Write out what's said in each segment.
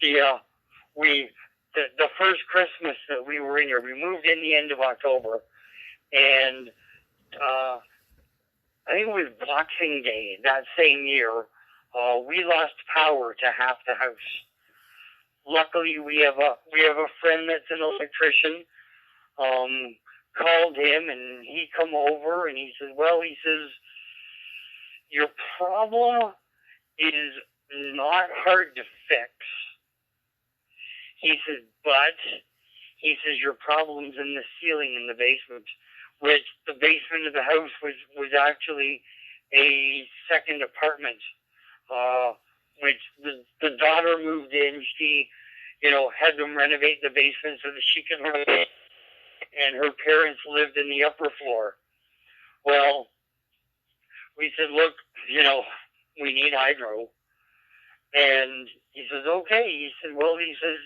the the first Christmas that we were in here, we moved in the end of October, and I think it was Boxing Day that same year. We lost power to half the house. Luckily, we have a friend that's an electrician. Called him, and he come over, and he says, "Well," he says, "your problem is not hard to fix." He says, "But," he says, "your problem's in the ceiling in the basement," which the basement of the house was actually a second apartment, which the daughter moved in. She, had them renovate the basement so that she could renovate, and her parents lived in the upper floor. Well, we said, "Look, we need hydro." And he says, "Okay." He said, "Well," he says,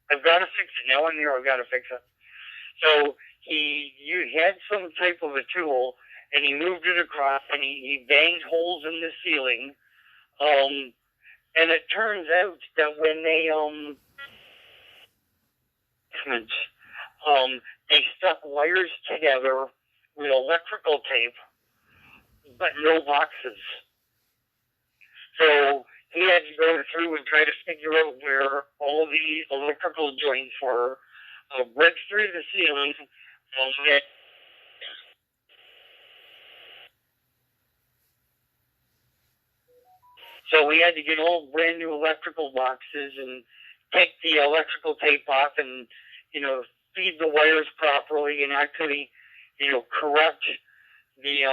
"I've got to fix it. Now I'm here, I've got to fix it." So you had some type of a tool, and he moved it across, and he banged holes in the ceiling. And it turns out that when they stuck wires together with electrical tape, but no boxes. So he had to go through and try to figure out where all the electrical joints were, break through the ceiling, so we had to get all brand new electrical boxes and take the electrical tape off and, feed the wires properly and actually, correct the,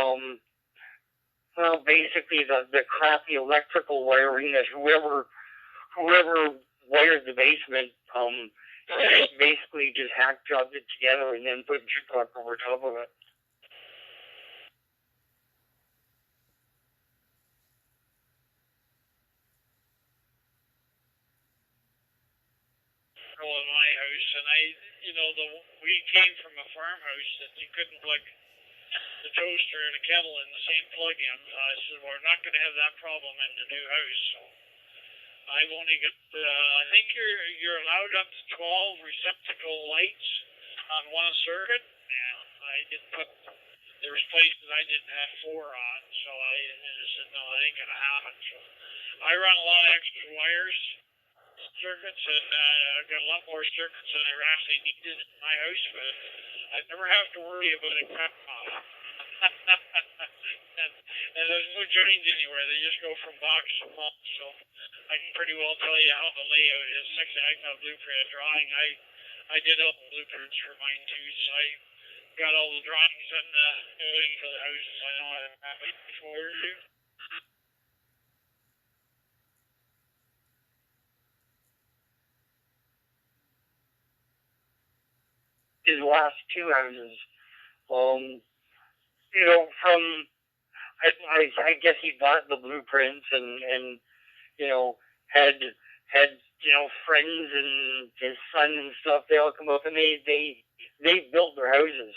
basically the crappy electrical wiring that whoever wired the basement, basically just hack jobbed it together and then put jukebox over top of it. In my house, and we came from a farmhouse that you couldn't plug the toaster and the kettle in the same plug-in. I said, "We're not going to have that problem in the new house." So I've only got, I think you're allowed up to 12 receptacle lights on one circuit. Yeah, I didn't put. There was places I didn't have 4 on, so I said, "No, that ain't going to happen." So I run a lot of extra wires. Circuits, and I've got a lot more circuits than I actually needed in my house, but I never have to worry about it cutting off. and there's no joins anywhere, they just go from box to box, so I can pretty well tell you how the layout is. Actually, I got a blueprint drawing. I did all the blueprints for mine too, so I got all the drawings and everything for the houses. I know I have it before you. His last 2 houses, from I guess he bought the blueprints and had friends and his son and stuff. They all come up and they built their houses,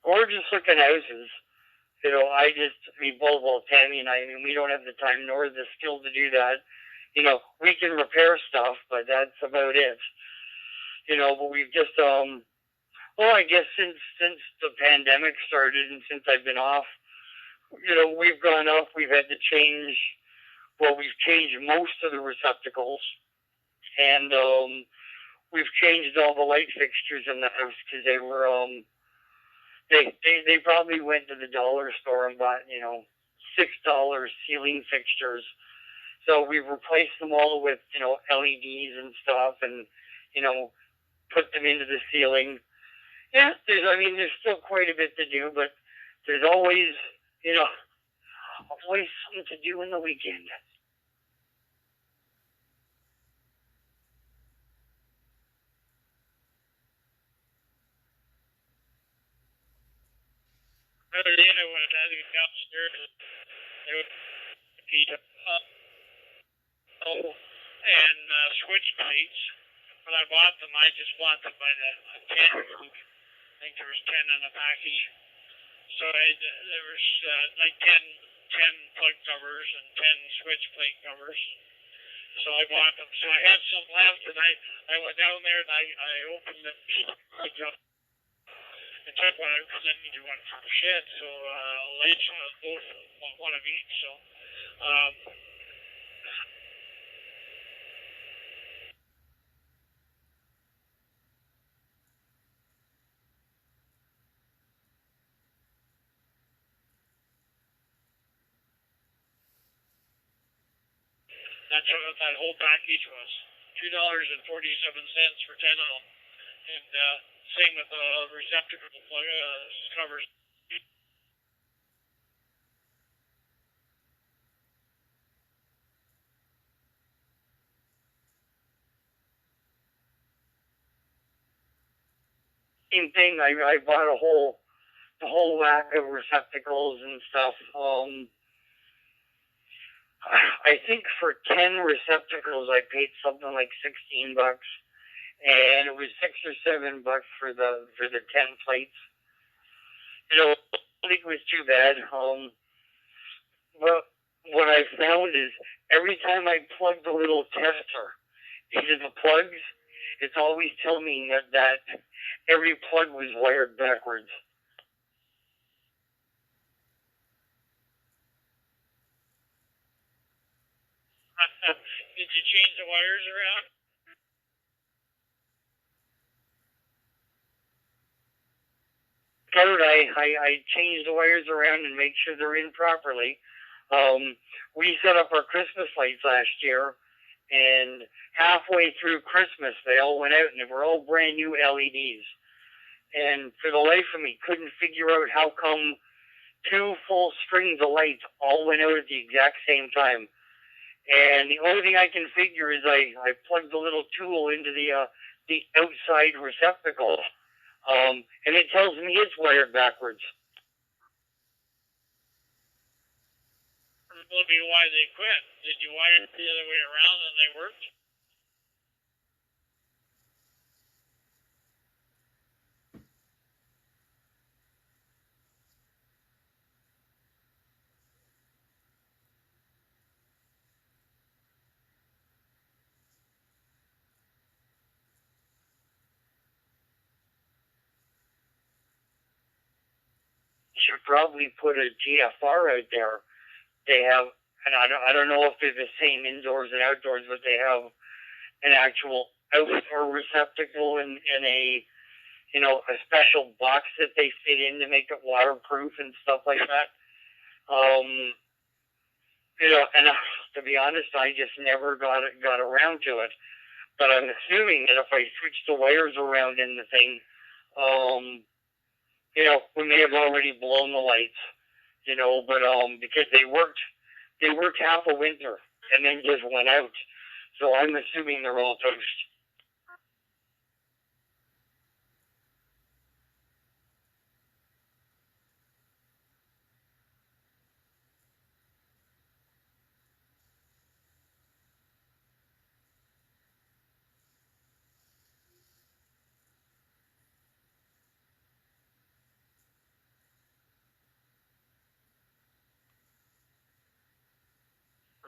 gorgeous looking houses. Well, Tammy and I mean, we don't have the time nor the skill to do that. We can repair stuff, but that's about it. But we've just, I guess since the pandemic started and since I've been off, we've gone up, we've had to change, we've changed most of the receptacles, and we've changed all the light fixtures in the house because they were, they probably went to the dollar store and bought, $6 ceiling fixtures. So we've replaced them all with, LEDs and stuff and, put them into the ceiling. Yeah, there's still quite a bit to do, but there's always, always something to do in the weekend. The other day I went downstairs and there was and switch plates. When I bought them, I just bought them by the 10. I think there was 10 in the package. So there was like 10 plug covers and 10 switch plate covers. So I bought them. So I had some left, and I went down there and I opened the fridge up and took one out because I needed one for the shed. So I'll each both one of each. So that's what that whole package was. $2.47 for 10 of them. And same with the receptacle plug covers. Same thing. I bought a whole whack of receptacles and stuff. I think for 10 receptacles I paid something like $16, and it was $6 or $7 for the 10 plates. You know, I don't think it was too bad. But what I found is every time I plug the little tester into the plugs, it's always telling me that every plug was wired backwards. Did you change the wires around? Third, I changed the wires around and make sure they're in properly. We set up our Christmas lights last year, and halfway through Christmas, they all went out, and they were all brand new LEDs. And for the life of me, couldn't figure out how come 2 full strings of lights all went out at the exact same time. And the only thing I can figure is I plugged the little tool into the outside receptacle, and it tells me it's wired backwards. That would be why they quit. Did you wire it the other way around and they worked? Should probably put a GFR out there. They have, and I don't know if they're the same indoors and outdoors, but they have an actual outdoor receptacle and a special box that they fit in to make it waterproof and stuff like that. And to be honest, I just never got around to it. But I'm assuming that if I switch the wires around in the thing, we may have already blown the lights, but because they worked half a winter and then just went out. So I'm assuming they're all toast.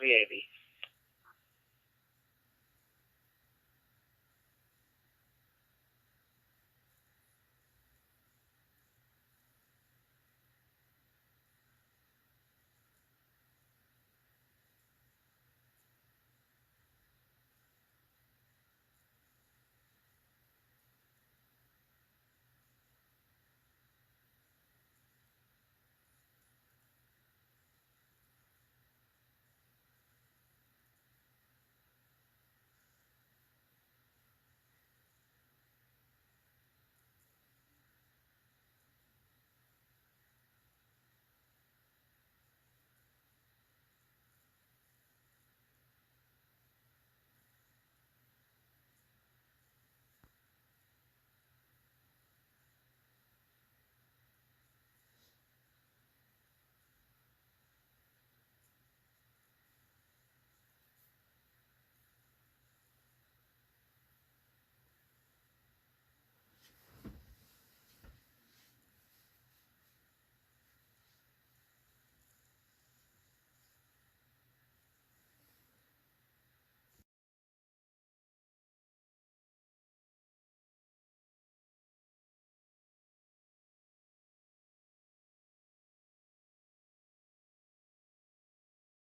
Maybe.